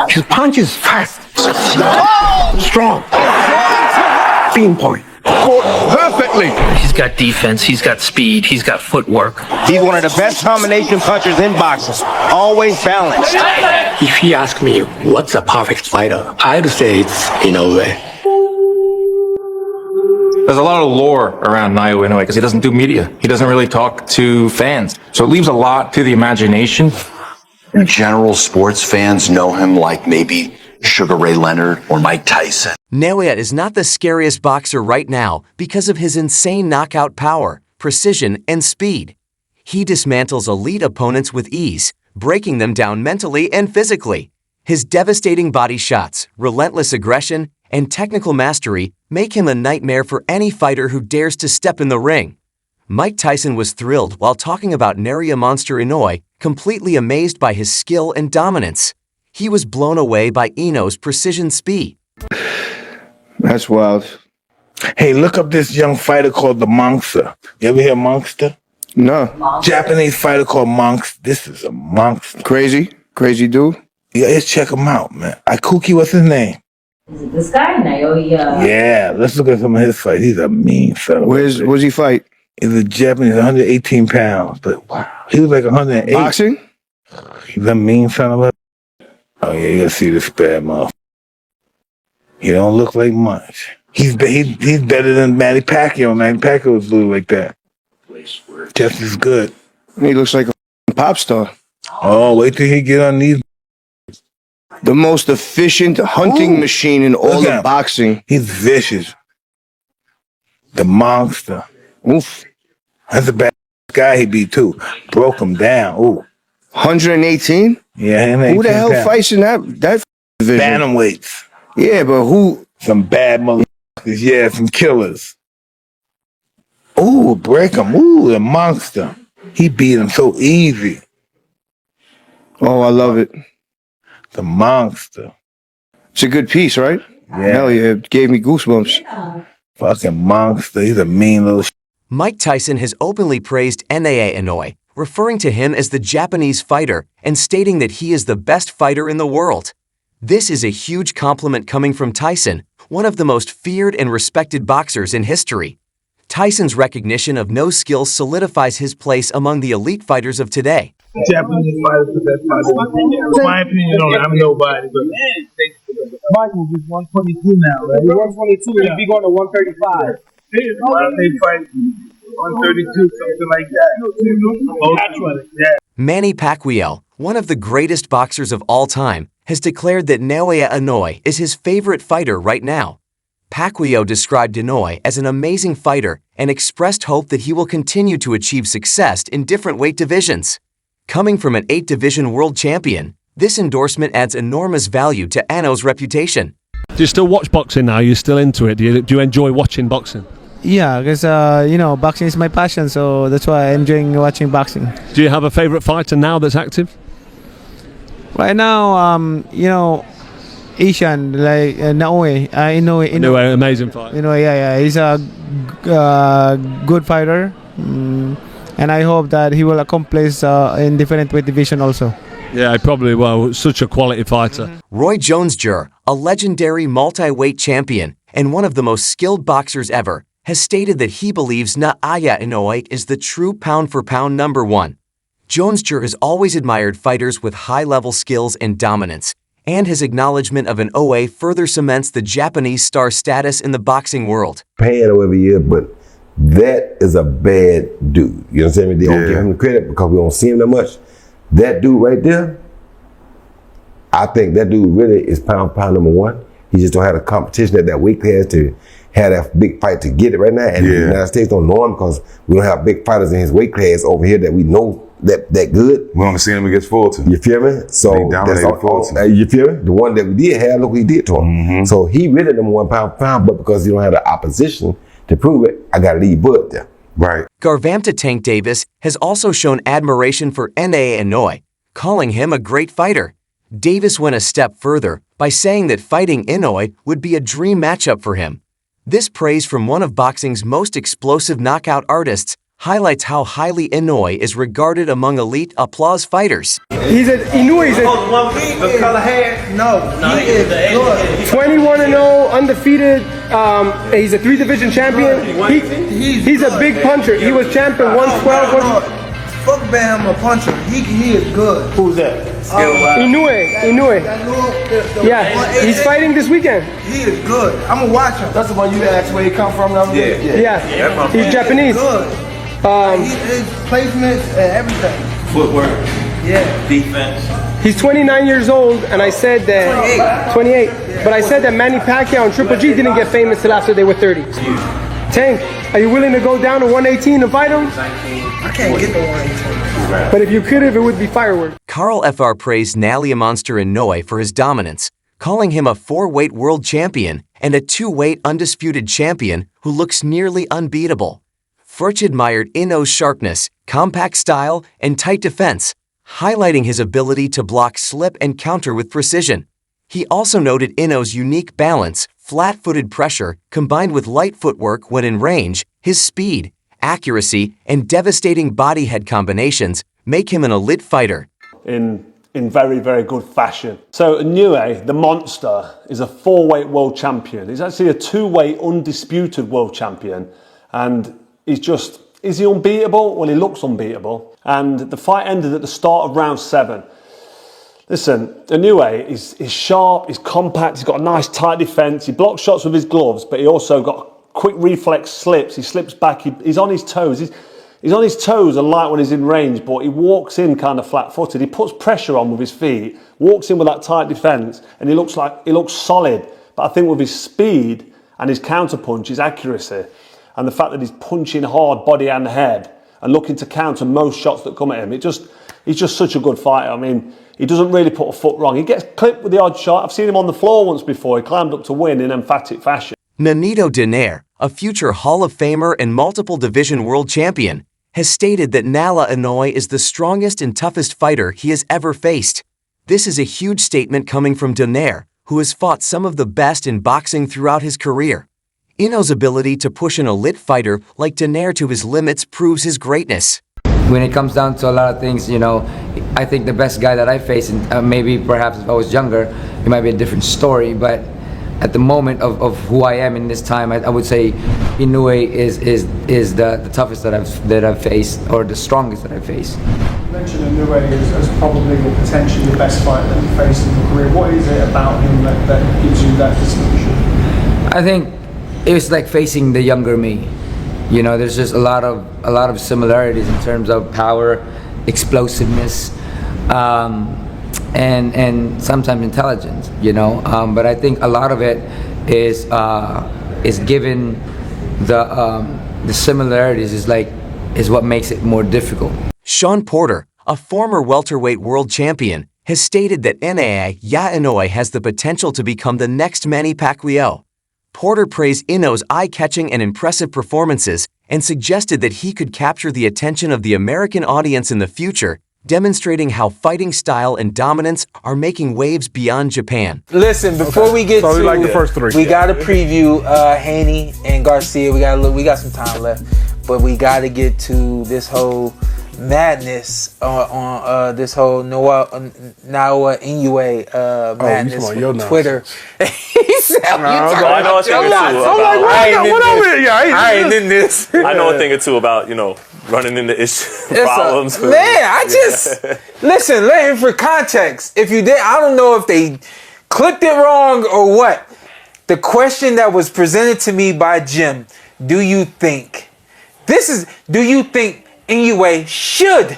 His punch is fast, strong, pinpoint. Perfectly. He's got defense, he's got speed, he's got footwork. He's one of the best combination punchers in boxing. Always balanced. If he asks me what's a perfect fighter, I'd say it's Inoue. There's a lot of lore around Naoya Inoue because he doesn't do media. He doesn't really talk to fans. So it leaves a lot to the imagination. General sports fans know him like maybe Sugar Ray Leonard or Mike Tyson. Naoya is not the scariest boxer right now because of his insane knockout power, precision, and speed. He dismantles elite opponents with ease, breaking them down mentally and physically. His devastating body shots, relentless aggression, and technical mastery make him a nightmare for any fighter who dares to step in the ring. Mike Tyson was thrilled while talking about Naoya Monster Inoue, completely amazed by his skill and dominance. He was blown away by Inoue's precision speed. That's wild. Hey, look up this young fighter called the Monster. You ever hear Monster? No. Japanese fighter called Monster. This is a monster. Crazy dude. Yeah, let's check him out, man. Ikuki, what's his name? Is it this guy, Naoya? Yeah, let's look at some of his fights. He's a mean son of a bitch. Where's he fight? He's a Japanese, 118 pounds. But wow, he was like 108. Boxing? He's a mean son of a. Oh yeah, you gotta see this bad motherfucker. He don't look like much. He's better than Manny Pacquiao. Manny Pacquiao was blue like that. Just as good. He looks like a pop star. Oh, wait till he get on these. The most efficient hunting machine in all of boxing. He's vicious. The Monster. Oof. That's a bad guy he beat too. Broke him down. Ooh. 118? Yeah, who the hell fights in that division? Bantamweights. Yeah, but who? Some bad motherfuckers. Yeah, some killers. Ooh, break him. Ooh, the Monster. He beat him so easy. Oh, I love it. The Monster. It's a good piece, right? Yeah. Hell yeah, it gave me goosebumps. Fucking Monster. He's a mean little Mike Tyson has openly praised Naoya Inoue, referring to him as the Japanese fighter and stating that he is the best fighter in the world. This is a huge compliment coming from Tyson, one of the most feared and respected boxers in history. Tyson's recognition of no skill solidifies his place among the elite fighters of today. Japanese fighters the best fighters. My opinion on it, I'm nobody, but Michael's is 122 now, right? 122, he'd be going to 135. They fight 132, something like that. Yeah. Manny Pacquiao, one of the greatest boxers of all time, has declared that Naoya Inoue is his favorite fighter right now. Pacquiao described Inoue as an amazing fighter and expressed hope that he will continue to achieve success in different weight divisions. Coming from an 8-division world champion, this endorsement adds enormous value to Inoue's reputation. Do you still watch boxing now? Are you still into it? Do you enjoy watching boxing? Yeah, because, boxing is my passion, so that's why I'm enjoying watching boxing. Do you have a favorite fighter now that's active? Right now, Asian, like Naoya, Inoue, amazing fighter. Yeah, he's a good fighter, and I hope that he will accomplish in different weight division also. Yeah, he probably will. Such a quality fighter. Roy Jones-Jr., a legendary multi-weight champion and one of the most skilled boxers ever, has stated that he believes Naoya Inoue is the true pound-for-pound number one. Jones-Jr. has always admired fighters with high-level skills and dominance, and his acknowledgement of Inoue further cements the Japanese star status in the boxing world. Paying him every year, but that is a bad dude. You understand me? They don't give him the credit because we don't see him that much. That dude right there, I think that dude really is pound number one. He just don't have the competition at that weight class to have that big fight to get it right now. And the United States don't know him because we don't have big fighters in his weight class over here that we know that good. We only seen him against Fulton. You feel me? So that's all. You feel me? The one that we did have, look what he did to him. So he really number one pound for pound, but because he don't have the opposition to prove it, I gotta leave Bud there. Right. Garvamta Tank Davis has also shown admiration for Naoya Inoue, calling him a great fighter. Davis went a step further by saying that fighting Inoue would be a dream matchup for him. This praise from one of boxing's most explosive knockout artists highlights how highly Inoue is regarded among elite applause fighters. He's a Inoue. He's The color hair? No. he is good. 21-0, undefeated. He's a 3-division champion. He's a big puncher. He was champion 112. Fuck Bam, a puncher. He is good. Who's that? Inoue. Yeah, he's fighting this weekend. He is good. I'm gonna watch him. That's the one you asked where he come from. Yeah. He's Japanese. Good. His placements and everything. Footwork. Yeah. Defense. He's 29 years old, and I said that 28. But I said that Manny Pacquiao and Triple G didn't get famous till after they were 30. Tank, are you willing to go down to 118 and fight him? I can't get the 118. But if you could have, it would be fireworks. Carl Fr praised Naoya Monster Inoue for his dominance, calling him a 4-weight world champion and a 2-weight undisputed champion who looks nearly unbeatable. Furch admired Inoue's sharpness, compact style, and tight defense, highlighting his ability to block slip and counter with precision. He also noted Inoue's unique balance, flat-footed pressure, combined with light footwork when in range. His speed, accuracy, and devastating body head combinations make him an elite fighter. In very, very good fashion. So Inoue, the monster, is a 4-weight world champion. He's actually a 2-weight undisputed world champion. And is he unbeatable? Well, he looks unbeatable. And the fight ended at the start of round 7. Listen, Inoue is sharp, he's compact, he's got a nice tight defense, he blocks shots with his gloves, but he also got quick reflex slips. He slips back, he's on his toes. He's on his toes a lot when he's in range, but he walks in kind of flat-footed. He puts pressure on with his feet, walks in with that tight defense, and he looks solid. But I think with his speed and his counterpunch, his accuracy, and the fact that he's punching hard body and head and looking to counter most shots that come at him, he's just such a good fighter. I mean, he doesn't really put a foot wrong. He gets clipped with the odd shot. I've seen him on the floor once before. He climbed up to win in emphatic fashion. Nonito Donaire, a future Hall of Famer and multiple division world champion, has stated that Naoya Inoue is the strongest and toughest fighter he has ever faced. This is a huge statement coming from Donaire, who has fought some of the best in boxing throughout his career. Inoue's ability to push an elite fighter like Donaire to his limits proves his greatness. When it comes down to a lot of things, I think the best guy that I faced, and maybe perhaps if I was younger, it might be a different story, but at the moment of who I am in this time, I would say Inoue is the toughest that I've faced, or the strongest that I've faced. You mentioned Inoue as probably or potentially the best fighter that you faced in your career. What is it about him that gives you that distinction? I think it was like facing the younger me. There's just a lot of similarities in terms of power, explosiveness, and sometimes intelligence. But I think a lot of it is given the similarities is what makes it more difficult. Sean Porter, a former welterweight world champion, has stated that Naoya Inoue has the potential to become the next Manny Pacquiao. Porter praised Inoue's eye-catching and impressive performances and suggested that he could capture the attention of the American audience in the future, demonstrating how fighting style and dominance are making waves beyond Japan. Listen, before we get to like the first 3. We got to preview Haney and Garcia. We got some time left, but we got to get to this whole madness on this whole Naoya Inoue madness on Twitter. He said, I know a thing or two. I ain't in this. I know a thing or two about running into problems. Man, I just listen. For context, if you did, I don't know if they clipped it wrong or what. The question that was presented to me by Jim: do you think Inoue should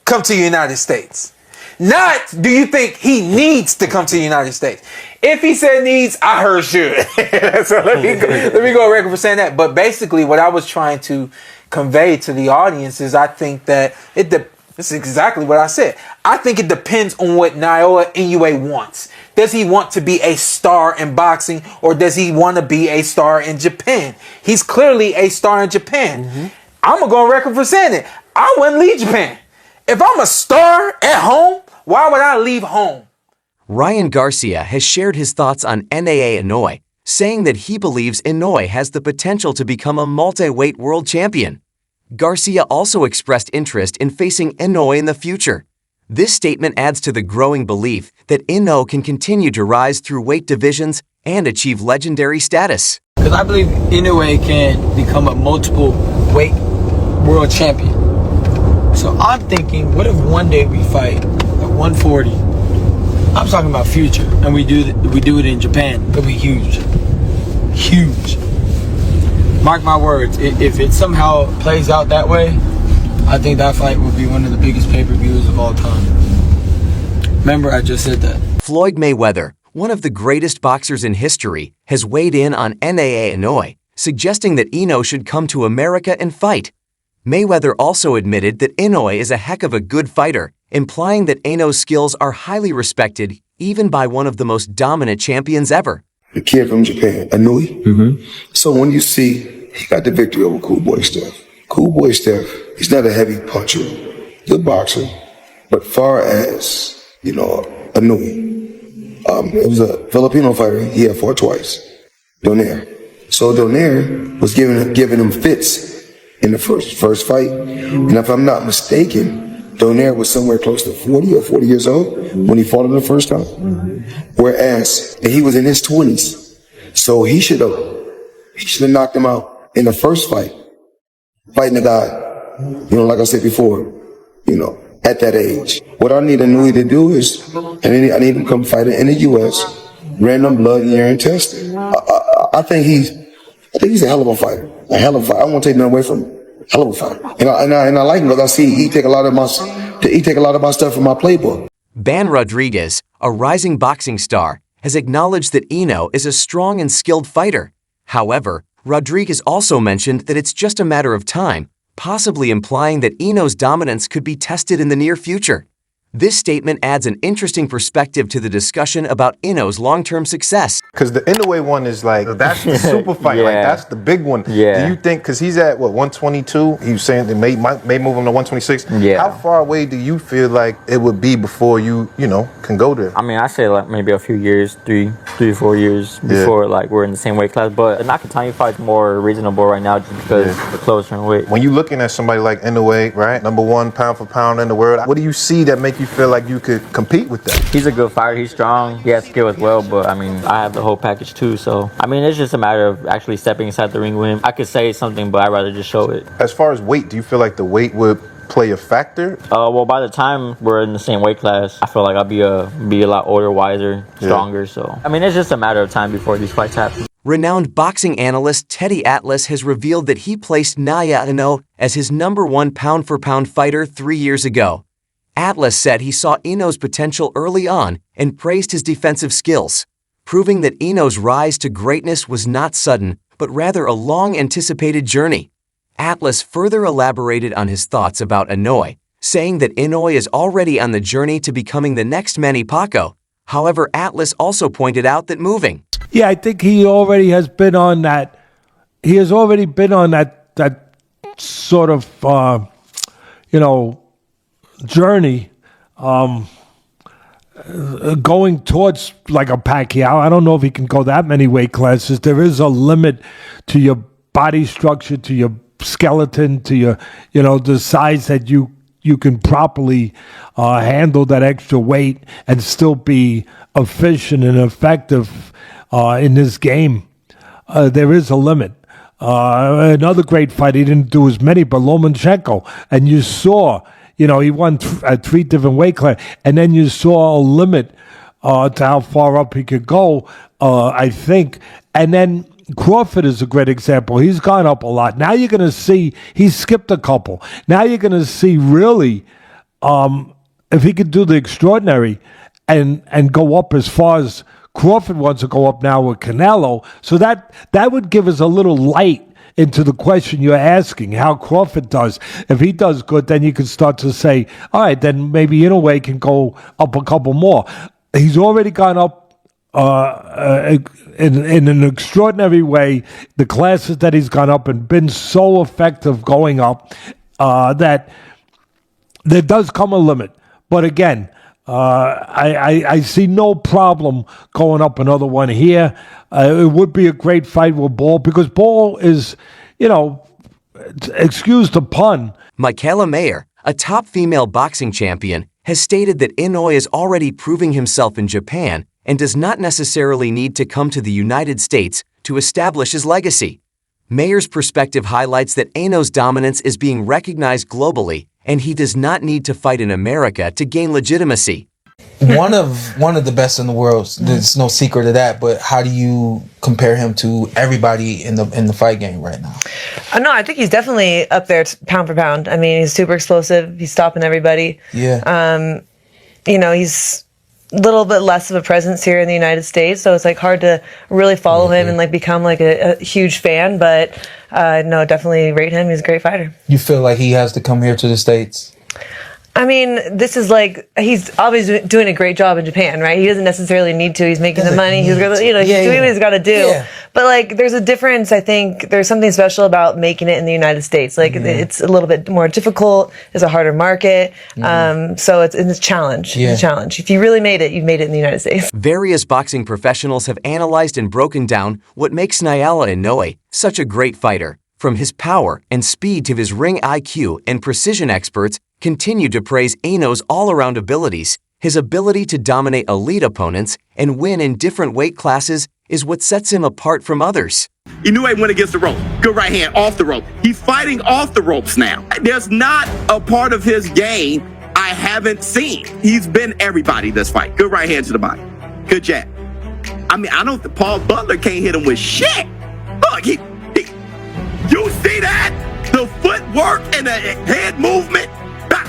come to the United States? Not, do you think he needs to come to the United States? If he said needs, I heard should. So let me go on record for saying that. But basically, what I was trying to convey to the audience is I think that this is exactly what I said. I think it depends on what Naoya Inoue wants. Does he want to be a star in boxing, or does he want to be a star in Japan? He's clearly a star in Japan. Mm-hmm. I'm going to go on record for saying it. I wouldn't leave Japan. If I'm a star at home, why would I leave home? Ryan Garcia has shared his thoughts on Naoya Inoue, saying that he believes Inoue has the potential to become a multi-weight world champion. Garcia also expressed interest in facing Inoue in the future. This statement adds to the growing belief that Inoue can continue to rise through weight divisions and achieve legendary status. Because I believe Inoue can become a multiple weight world champion. So I'm thinking, what if one day we fight at 140? I'm talking about future, and we do it in Japan. It'll be huge, huge. Mark my words. If it somehow plays out that way, I think that fight will be one of the biggest pay-per-views of all time. Remember, I just said that. Floyd Mayweather, one of the greatest boxers in history, has weighed in on Naoya Inoue, suggesting that Inoue should come to America and fight. Mayweather also admitted that Inoue is a heck of a good fighter, implying that Inoue's skills are highly respected even by one of the most dominant champions ever. The kid from Japan, Inoue. So when you see he got the victory over Cool Boy Steph. Cool Boy Steph, he's not a heavy puncher, good boxer, but far as, Inoue, it was a Filipino fighter, he had fought twice, Donaire. So Donaire was giving him fits in the first fight, and if I'm not mistaken, Donaire was somewhere close to 40 or 40 years old when he fought him the first time. Whereas he was in his 20s. So he should have knocked him out in the first fight, fighting a guy, like I said before, at that age. What I need Inoue to do is, I need him to come fight in the U.S., random blood and urine testing. I think he's a hell of a fighter. A hell of a fighter. I won't take nothing away from him. Hell of a fighter. And I like him because I see he take a lot of my stuff from my playbook. Ban Rodriguez, a rising boxing star, has acknowledged that Inoue is a strong and skilled fighter. However, Rodriguez also mentioned that it's just a matter of time, possibly implying that Inoue's dominance could be tested in the near future. This statement adds an interesting perspective to the discussion about Inoue's long-term success. Because the Inoue one is like, that's the super fight, like that's the big one. Yeah. Do you think, because he's at, 122? He was saying they may move him to 126. Yeah. How far away do you feel like it would be before you can go there? I mean, I say like maybe a few years, three to 4 years before like we're in the same weight class. But the Nakatani fight's more reasonable right now just because we're closer in weight. When you're looking at somebody like Inoue, right, #1 pound for pound in the world, what do you see that make you feel like you could compete with that? He's a good fighter. He's strong. He has skill as well. But I mean, I have the whole package too. So I mean, it's just a matter of actually stepping inside the ring with him. I could say something, but I'd rather just show it. As far as weight, do you feel like the weight would play a factor? Well, by the time we're in the same weight class, I feel like I'll be a lot older, wiser, stronger. So I mean, it's just a matter of time before these fights happen. Renowned boxing analyst Teddy Atlas has revealed that he placed Naoya Inoue as his #1 pound-for-pound fighter 3 years ago. Atlas said he saw Inoue's potential early on and praised his defensive skills, proving that Inoue's rise to greatness was not sudden, but rather a long-anticipated journey. Atlas further elaborated on his thoughts about Inoue, saying that Inoue is already on the journey to becoming the next Manny Pacquiao. However, Atlas also pointed out that moving. Yeah, I think he already has been on that. He has already been on that sort of, journey, going towards like a Pacquiao. I don't know if he can go that many weight classes. There is a limit to your body structure, to your skeleton, to your, the size that you can properly handle that extra weight and still be efficient and effective in this game. There is a limit. Another great fight, he didn't do as many, but Lomachenko. And you saw, he won at 3 different weight classes. And then you saw a limit to how far up he could go, I think. And then Crawford is a great example. He's gone up a lot. Now you're going to see, he skipped a couple. Now you're going to see really, if he could do the extraordinary and go up as far as Crawford wants to go up now with Canelo. So that would give us a little light into the question you're asking, how Crawford does. If he does good, then you can start to say, all right, then maybe Inoue can go up a couple more. He's already gone up in an extraordinary way. The classes that he's gone up and been so effective going up that there does come a limit. But again, I see no problem going up another one here. It would be a great fight with Ball because Ball is, excuse the pun. Michaela Mayer, a top female boxing champion, has stated that Inoue is already proving himself in Japan and does not necessarily need to come to the United States to establish his legacy. Mayer's perspective highlights that Inoue's dominance is being recognized globally, and he does not need to fight in America to gain legitimacy. One of the best in the world. There's no secret of that. But how do you compare him to everybody in the fight game right now? No, I think he's definitely up there pound for pound. I mean, he's super explosive. He's stopping everybody. Yeah. He's a little bit less of a presence here in the United States, so it's like hard to really follow him and like become like a huge fan. But no, definitely rate him. He's a great fighter. You feel like he has to come here to the States? I mean, this is like, he's obviously doing a great job in Japan, right? He doesn't necessarily need to. He's making the money. He's gonna, he's doing what he's got to do. Yeah. But like, there's a difference. I think there's something special about making it in the United States. Like, it's a little bit more difficult. It's a harder market. So it's a challenge. It's a challenge. If you really made it, you've made it in the United States. Various boxing professionals have analyzed and broken down what makes Naoya Inoue such a great fighter. From his power and speed to his ring IQ, and precision experts continue to praise Inoue's all-around abilities. His ability to dominate elite opponents and win in different weight classes is what sets him apart from others. Inoue went against the rope. Good right hand off the rope. He's fighting off the ropes now. There's not a part of his game I haven't seen. He's been everybody this fight. Good right hand to the body. Good jab. I mean, Paul Butler can't hit him with shit. Look, you see that? The footwork and the head movement.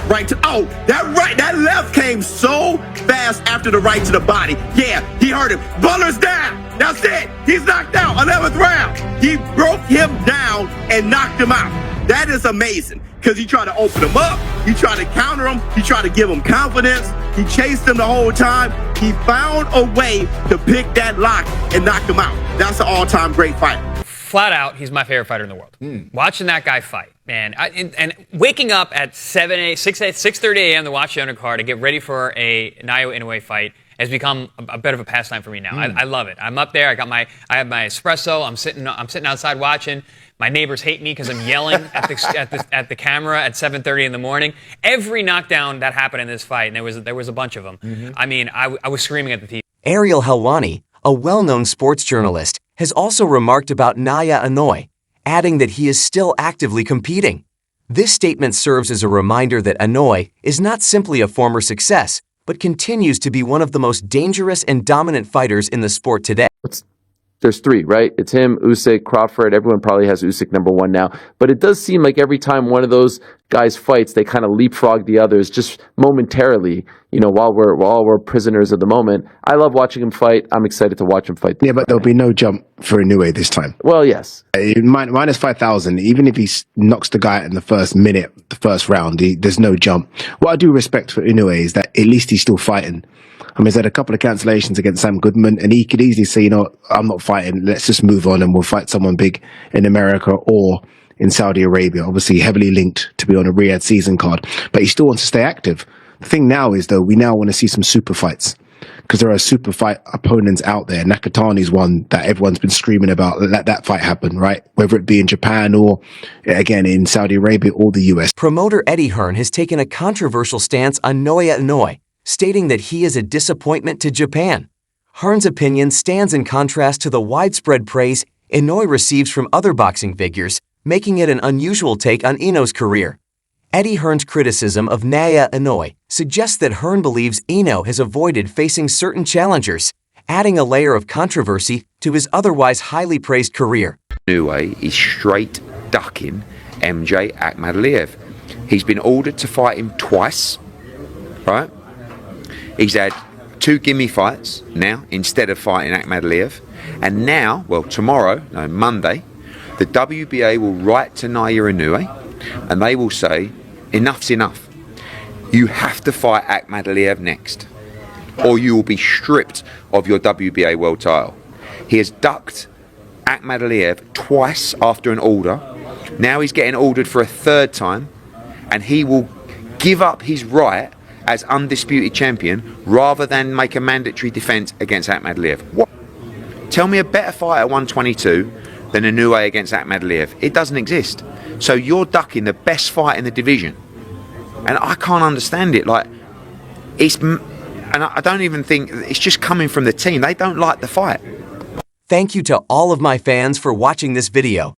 Right to, that left came so fast after the right to the body. Yeah, he hurt him. Butler's down. That's it. He's knocked out. 11th round. He broke him down and knocked him out. That is amazing because he tried to open him up. He tried to counter him. He tried to give him confidence. He chased him the whole time. He found a way to pick that lock and knock him out. That's an all-time great fighter. Flat out, he's my favorite fighter in the world. Watching that guy fight, man, and waking up at 6:30 a.m. to watch the undercard to get ready for a Naoya Inoue fight has become a bit of a pastime for me now. I love it. I'm up there. I have my espresso. I'm sitting outside watching. My neighbors hate me because I'm yelling at the camera at 7:30 in the morning. Every knockdown that happened in this fight, and there was a bunch of them. I mean, I was screaming at the TV. Ariel Helwani, a well-known sports journalist, has also remarked about Naoya Inoue, adding that he is still actively competing. This statement serves as a reminder that Inoue is not simply a former success, but continues to be one of the most dangerous and dominant fighters in the sport today. There's three, right? It's him, Usyk, Crawford. Everyone probably has Usyk number one now. But it does seem like every time one of those guys fights, they kind of leapfrog the others just momentarily, while we're prisoners of the moment. I love watching him fight. I'm excited to watch him fight. Yeah, but there'll be no jump for Inoue this time. Well, yes. Minus 5,000, even if he knocks the guy out in the first minute, the first round, there's no jump. What I do respect for Inoue is that at least he's still fighting. I mean, he's had a couple of cancellations against Sam Goodman, and he could easily say, I'm not fighting. Let's just move on and we'll fight someone big in America or in Saudi Arabia. Obviously, heavily linked to be on a Riyadh season card, but he still wants to stay active. The thing now is, though, we now want to see some super fights because there are super fight opponents out there. Nakatani's one that everyone's been screaming about. Let that fight happen, right? Whether it be in Japan or, again, in Saudi Arabia or the US. Promoter Eddie Hearn has taken a controversial stance on Naoya Inoue, stating that he is a disappointment to Japan. Hearn's opinion stands in contrast to the widespread praise Inoue receives from other boxing figures, making it an unusual take on Inoue's career. Eddie Hearn's criticism of Naoya Inoue suggests that Hearn believes Inoue has avoided facing certain challengers, adding a layer of controversy to his otherwise highly praised career. Inoue is straight ducking MJ Akhmadaliev. He's been ordered to fight him twice, right? He's had 2 gimme fights now instead of fighting Akhmadaliev. And now, Monday, the WBA will write to Naoya Inoue and they will say, enough's enough. You have to fight Akhmadaliev next, or you will be stripped of your WBA world title. He has ducked Akhmadaliev twice after an order. Now he's getting ordered for a 3rd time, and he will give up his right as undisputed champion rather than make a mandatory defense against Akhmadaliev. What? Tell me a better fight at 122 than Inoue against Akhmadaliev. It doesn't exist. So you're ducking the best fight in the division. And I can't understand it. Like, and I don't even think it's just coming from the team. They don't like the fight. Thank you to all of my fans for watching this video.